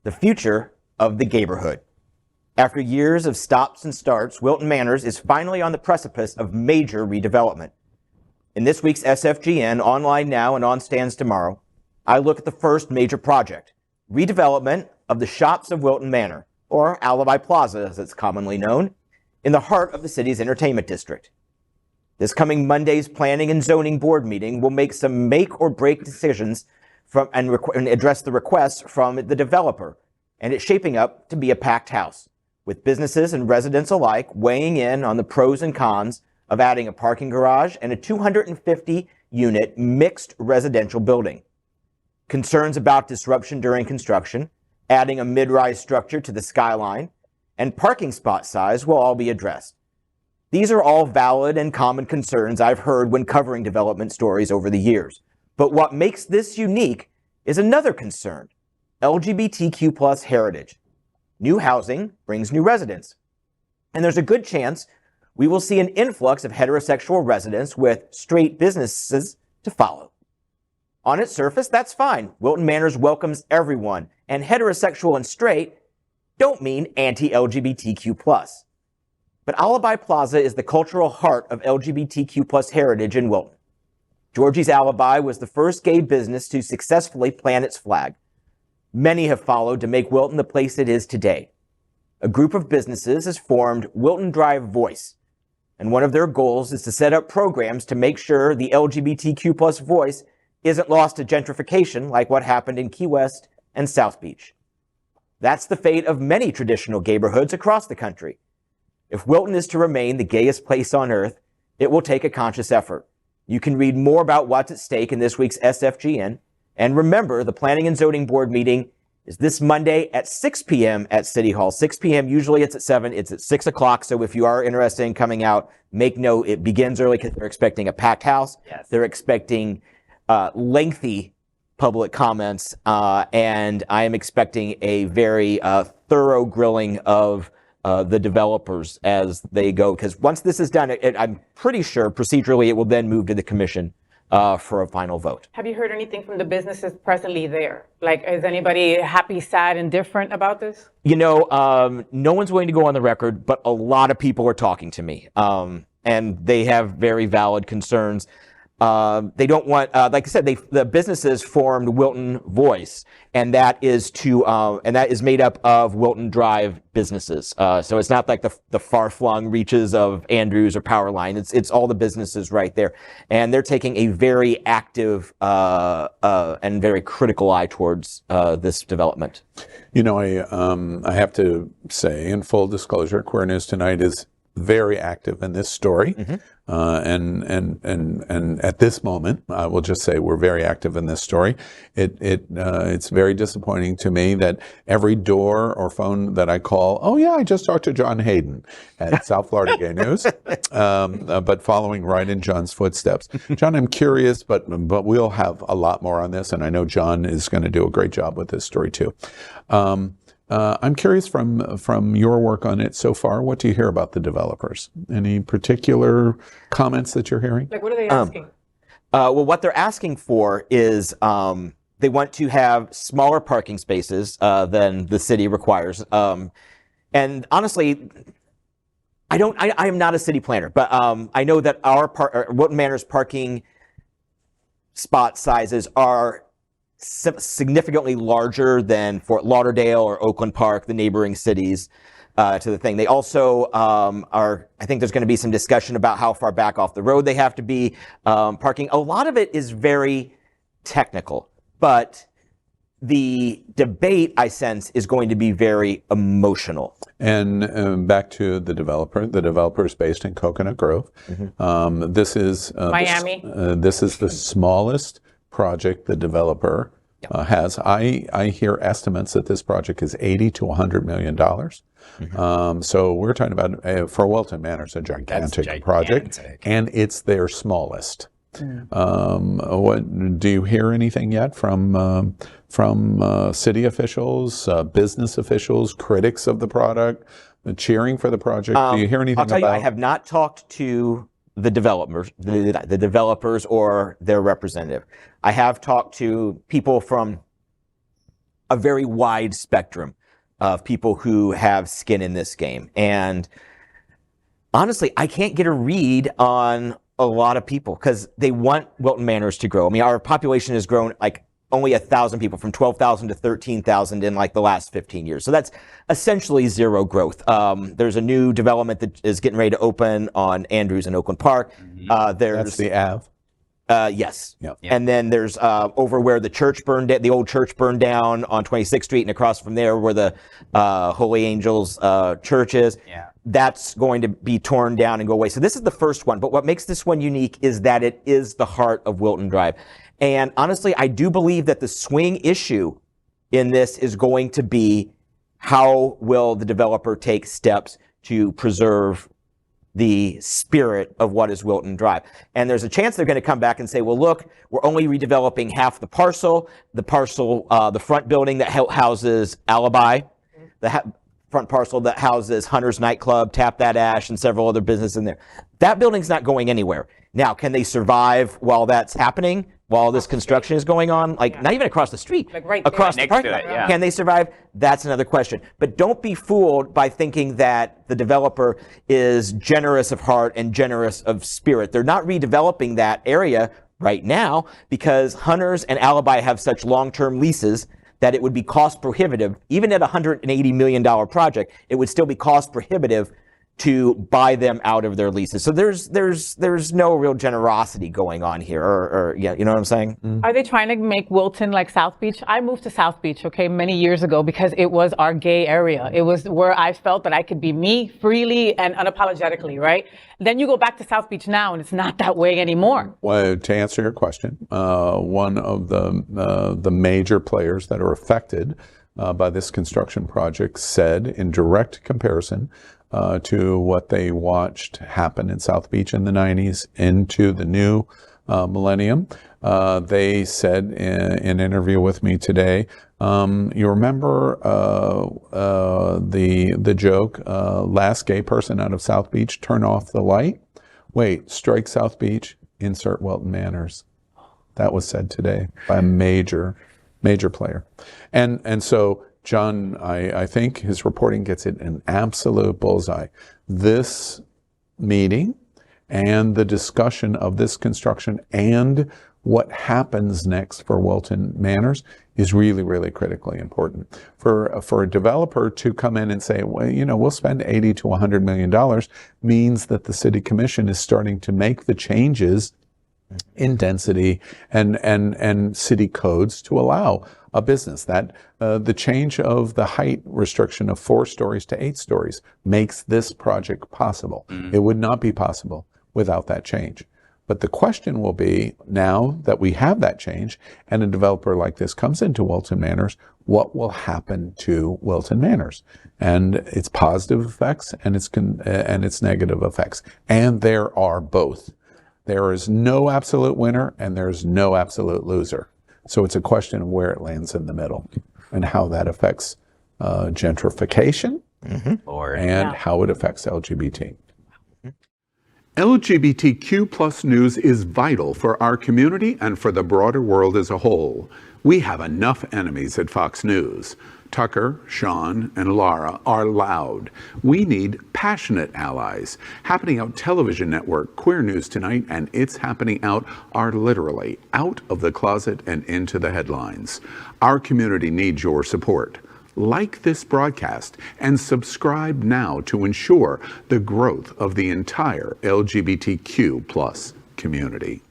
the future of the neighborhood. After years of stops and starts, Wilton Manors is finally on the precipice of major redevelopment. In this week's SFGN, online now and on stands tomorrow, I look at the first major project, redevelopment of the Shoppes of Wilton Manor, or Alibi Plaza as it's commonly known, in the heart of the city's entertainment district. This coming Monday's Planning and Zoning Board meeting will make some make or break decisions and address the requests from the developer, and it's shaping up to be a packed house, with businesses and residents alike weighing in on the pros and cons of adding a parking garage and a 250-unit mixed residential building. Concerns about disruption during construction, adding a mid-rise structure to the skyline, and parking spot size will all be addressed. These are all valid and common concerns I've heard when covering development stories over the years. But what makes this unique is another concern, LGBTQ+ heritage. New housing brings new residents. And there's a good chance we will see an influx of heterosexual residents with straight businesses to follow. On its surface, that's fine. Wilton Manors welcomes everyone, and heterosexual and straight don't mean anti-LGBTQ+. But Alibi Plaza is the cultural heart of LGBTQ+ heritage in Wilton. Georgie's Alibi was the first gay business to successfully plant its flag. Many have followed to make Wilton the place it is today. A group of businesses has formed Wilton Drive Voice, and one of their goals is to set up programs to make sure the LGBTQ+ voice isn't lost to gentrification like what happened in Key West and South Beach. That's the fate of many traditional neighborhoods across the country. If Wilton is to remain the gayest place on earth, it will take a conscious effort. You can read more about what's at stake in this week's SFGN. And remember, the Planning and Zoning Board meeting is this Monday at 6 p.m. at City Hall. 6 p.m. Usually it's at 7. It's at 6 o'clock. So if you are interested in coming out, make note. It begins early because they're expecting a packed house. Yes. They're expecting lengthy public comments. And I am expecting a very thorough grilling of the developers as they go. Because once this is done, I'm pretty sure procedurally it will then move to the commission for a final vote. Have you heard anything from the businesses presently there? Like, is anybody happy, sad, indifferent about this? You know, no one's willing to go on the record, but a lot of people are talking to me, and they have very valid concerns. They don't want, like I said, the businesses formed Wilton Voice, and that is made up of Wilton Drive businesses. So it's not like the far-flung reaches of Andrews or Powerline. It's all the businesses right there, and they're taking a very active and very critical eye towards this development. You know, I have to say, in full disclosure, Queer News Tonight is very active in this story. Mm-hmm. And at this moment, I will just say we're very active in this story. It's very disappointing to me that every door or phone that I call, oh yeah, I just talked to John Hayden at South Florida Gay News, but following right in John's footsteps. John, I'm curious, but we'll have a lot more on this, and I know John is going to do a great job with this story too. I'm curious from your work on it so far, what do you hear about the developers? Any particular comments that you're hearing? Like, what are they asking? Well, what they're asking for is they want to have smaller parking spaces than the city requires. And honestly, I am not a city planner, but I know that our Wilton Manors parking spot sizes are significantly larger than Fort Lauderdale or Oakland Park, the neighboring cities to the thing. They also I think there's going to be some discussion about how far back off the road they have to be parking. A lot of it is very technical, but the debate, I sense, is going to be very emotional. And back to the developer is based in Coconut Grove. Mm-hmm. This is Miami. This is the smallest project the developer has. I hear estimates that this project is $80 to $100 million. Mm-hmm. So we're talking about, for Wilton Manors, a gigantic project, and it's their smallest. What do you hear anything yet from city officials, business officials, critics of the product, cheering for the project? Do you hear anything? I'll tell you, I have not talked to the developers, the developers or their representative. I have talked to people from a very wide spectrum of people who have skin in this game. And honestly, I can't get a read on a lot of people because they want Wilton Manors to grow. I mean, our population has grown like only 1,000 people, from 12,000 to 13,000 in like the last 15 years. So that's essentially zero growth. There's a new development that is getting ready to open on Andrews in Oakland Park. That's the Ave. Yes. Yep. And then there's over where the church burned, the old church burned down on 26th Street, and across from there where the Holy Angels church is. Yeah. That's going to be torn down and go away. So this is the first one. But what makes this one unique is that it is the heart of Wilton Drive. And honestly, I do believe that the swing issue in this is going to be how will the developer take steps to preserve the spirit of what is Wilton Drive. And there's a chance they're going to come back and say, well, look, we're only redeveloping half the parcel, the front building that houses Alibi, front parcel that houses Hunter's Nightclub, Tap That Ash, and several other businesses in there. That building's not going anywhere. Now, can they survive while that's happening? While this construction is going on, like not even across the street, like right across there. the parking lot. Can they survive? That's another question. But don't be fooled by thinking that the developer is generous of heart and generous of spirit. They're not redeveloping that area right now because Hunters and Alibi have such long-term leases that it would be cost prohibitive. Even at a $180 million project, it would still be cost prohibitive to buy them out of their leases. So there's no real generosity going on here, or yeah, you know what I'm saying? Are they trying to make Wilton like South Beach? I moved to South Beach, many years ago because it was our gay area. It was where I felt that I could be me freely and unapologetically, right? Then you go back to South Beach now and it's not that way anymore. Well, to answer your question, one of the major players that are affected by this construction project said in direct comparison to what they watched happen in South Beach in the 90s into the new millennium. They said in an interview with me today, you remember the joke, last gay person out of South Beach, turn off the light? Wait, strike South Beach, insert Wilton Manors. That was said today by a major player. And so John, I think his reporting gets it an absolute bullseye. This meeting and the discussion of this construction and what happens next for Wilton Manors is really, really critically important. For a developer to come in and say, well, we'll spend $80 to $100 million means that the city commission is starting to make the changes in density and city codes to allow a business. That the change of the height restriction of 4 stories to 8 stories makes this project possible. It would not be possible without that change. But the question will be, now that we have that change and a developer like this comes into Wilton Manors, what will happen to Wilton Manors and its positive effects and its negative effects? And there are both. There is no absolute winner and there's no absolute loser. So it's a question of where it lands in the middle and how that affects gentrification and how it affects LGBT. LGBTQ plus news is vital for our community and for the broader world as a whole. We have enough enemies at Fox News. Tucker, Sean, and Lara are loud. We need passionate allies. Happening Out Television Network, Queer News Tonight, and It's Happening Out are literally out of the closet and into the headlines. Our community needs your support. Like this broadcast and subscribe now to ensure the growth of the entire LGBTQ plus community.